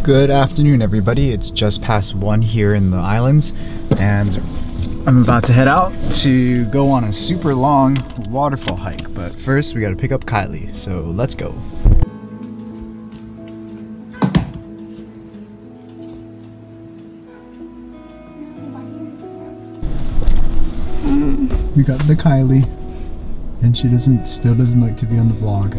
Good afternoon, everybody. It's just past 1 here in the islands, and I'm about to head out to go on a super long waterfall hike. But first, we gotta pick up Kylie, so let's go. We got the Kylie, and she still doesn't like to be on the vlog.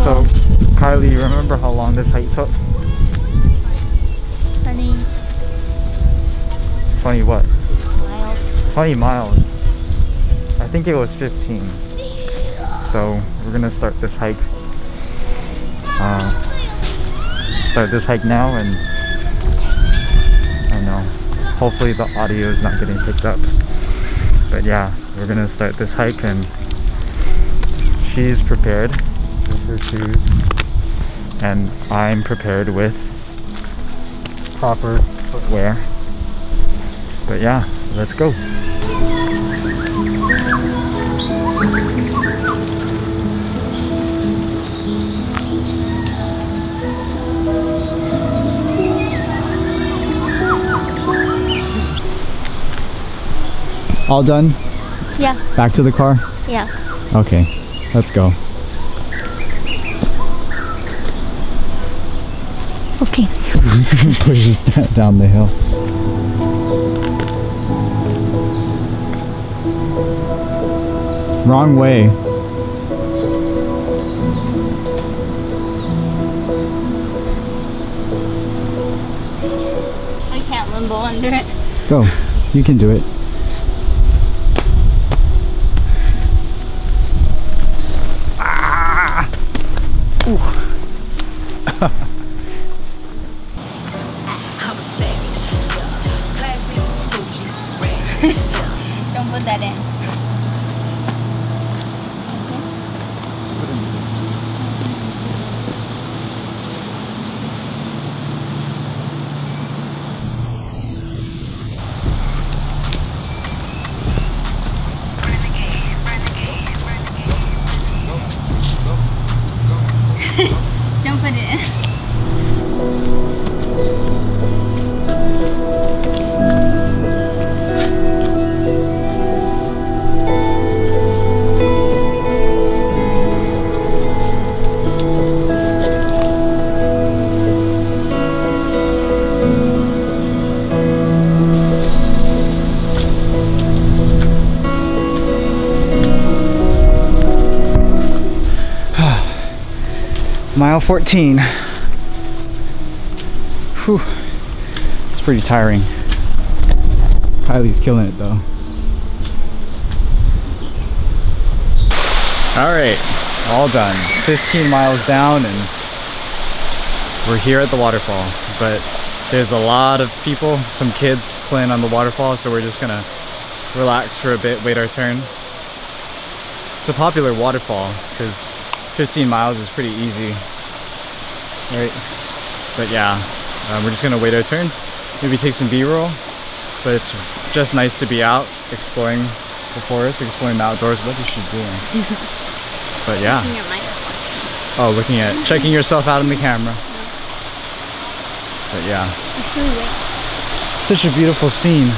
So, Kylie, you remember how long this hike took? 20 what? Miles. 20 miles. I think it was 15. So, we're gonna start this hike. Now, and I know, hopefully the audio is not getting picked up. But yeah, we're gonna start this hike, and she's prepared with her shoes, and I'm prepared with proper footwear. But yeah, let's go. All done? Yeah. Back to the car? Yeah. Okay, let's go. Okay. Pushes down the hill. Wrong way. I can't limbo under it. Go. You can do it. Ah! Ooh. Don't put that in. Don't put it in. Mile 14. Whew. It's pretty tiring. Kylie's killing it though. Alright, all done. 15 miles down, and we're here at the waterfall. But there's a lot of people, some kids playing on the waterfall, so we're just gonna relax for a bit, wait our turn. It's a popular waterfall because 15 miles is pretty easy, right? But yeah, we're just gonna wait our turn, maybe take some B-roll. But it's just nice to be out exploring the forest, exploring the outdoors. What is she doing? But yeah. Looking at my reflection. Oh, looking at, checking yourself out in the camera. But yeah, It's really wet. such a beautiful scene.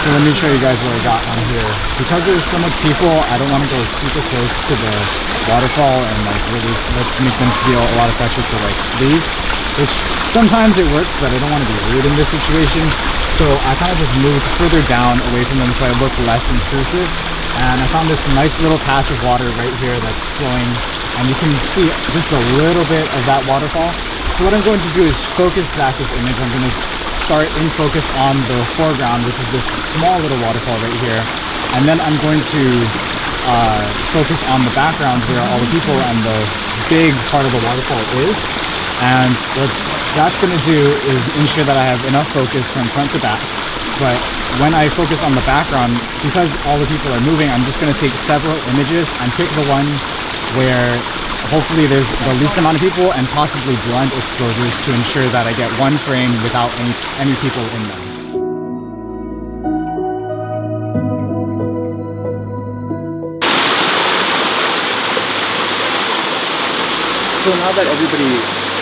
So let me show you guys what I got on here. Because there's so much people, I don't want to go super close to the waterfall and like really make them feel a lot of pressure to like leave. Which sometimes it works, but I don't want to be rude in this situation. So I kind of just moved further down away from them so I look less intrusive. And I found this nice little patch of water right here that's flowing, and you can see just a little bit of that waterfall. So what I'm going to do is focus that this image. I'm going to start in focus on the foreground, which is this small little waterfall right here, and then I'm going to focus on the background where all the people and the big part of the waterfall is. And what that's going to do is ensure that I have enough focus from front to back. But when I focus on the background, because all the people are moving, I'm just going to take several images and pick the one where hopefully there's the least amount of people and possibly blunt exposures to ensure that I get one frame without any people in them. So now that everybody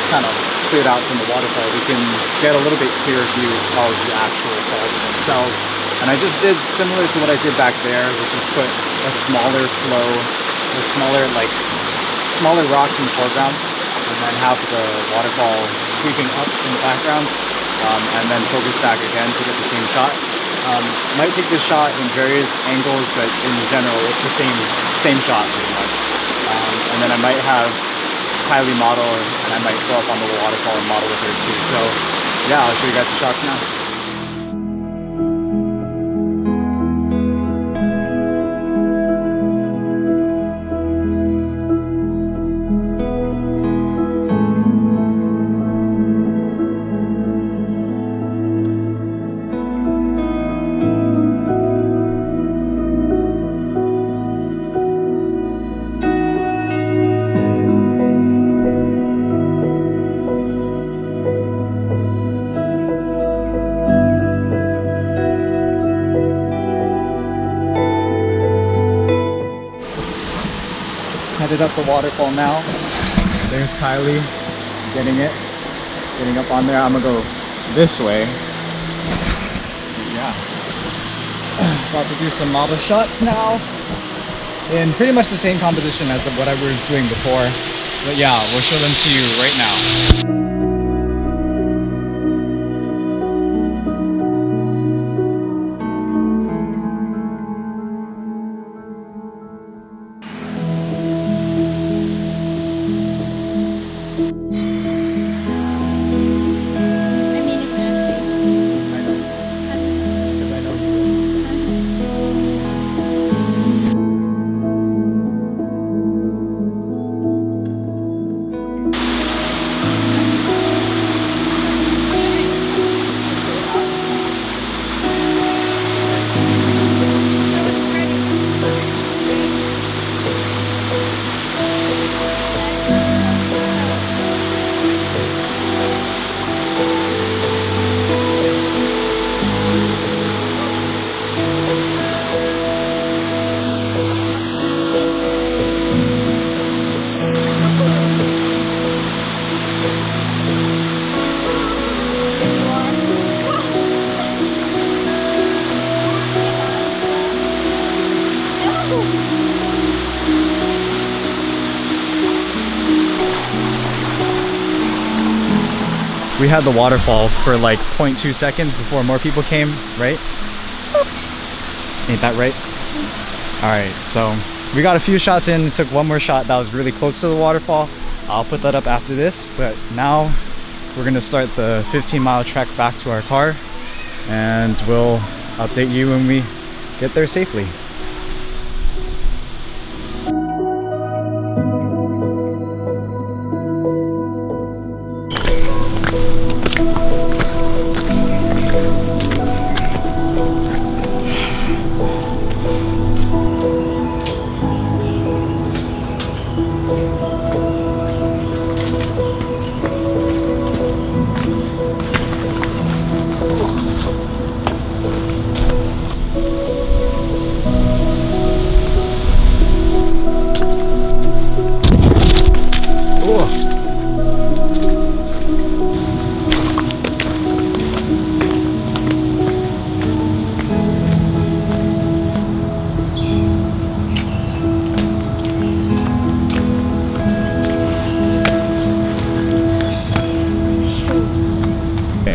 kind of cleared out from the waterfall, we can get a little bit clearer view of the actual falls themselves. And I just did similar to what I did back there, which is put a smaller flow, a smaller rocks in the foreground, and then have the waterfall sweeping up in the background, and then focus back again to get the same shot. Might take this shot in various angles, but in general it's the same shot pretty much. And then I might have Kylie model, and I might go up on the waterfall and model with her too. So yeah, I'll show you guys the shots now. Headed up the waterfall now. There's Kylie getting up on there. I'm gonna go this way. Yeah. About to do some model shots now in pretty much the same composition as what I was doing before. But yeah, we'll show them to you right now. We had the waterfall for like 0.2 seconds before more people came, right? Ain't that right? All right, so we got a few shots in, took one more shot that was really close to the waterfall. I'll put that up after this, but now we're gonna start the 15-mile trek back to our car, and we'll update you when we get there safely.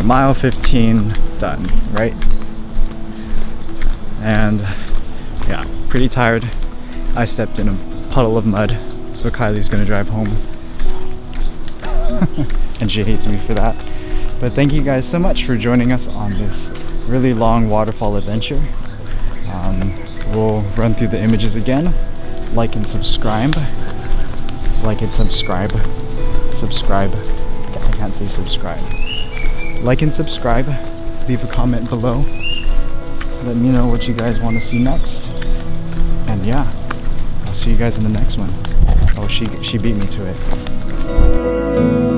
Mile 15 done, right? And yeah, pretty tired. I stepped in a puddle of mud, so Kylie's gonna drive home. And she hates me for that. But thank you guys so much for joining us on this really long waterfall adventure. We'll run through the images again. Like and subscribe. Like and subscribe. Subscribe. I can't say subscribe. Like and subscribe. Leave a comment below. Let me know what you guys want to see next. And yeah, I'll see you guys in the next one. Oh, she beat me to it.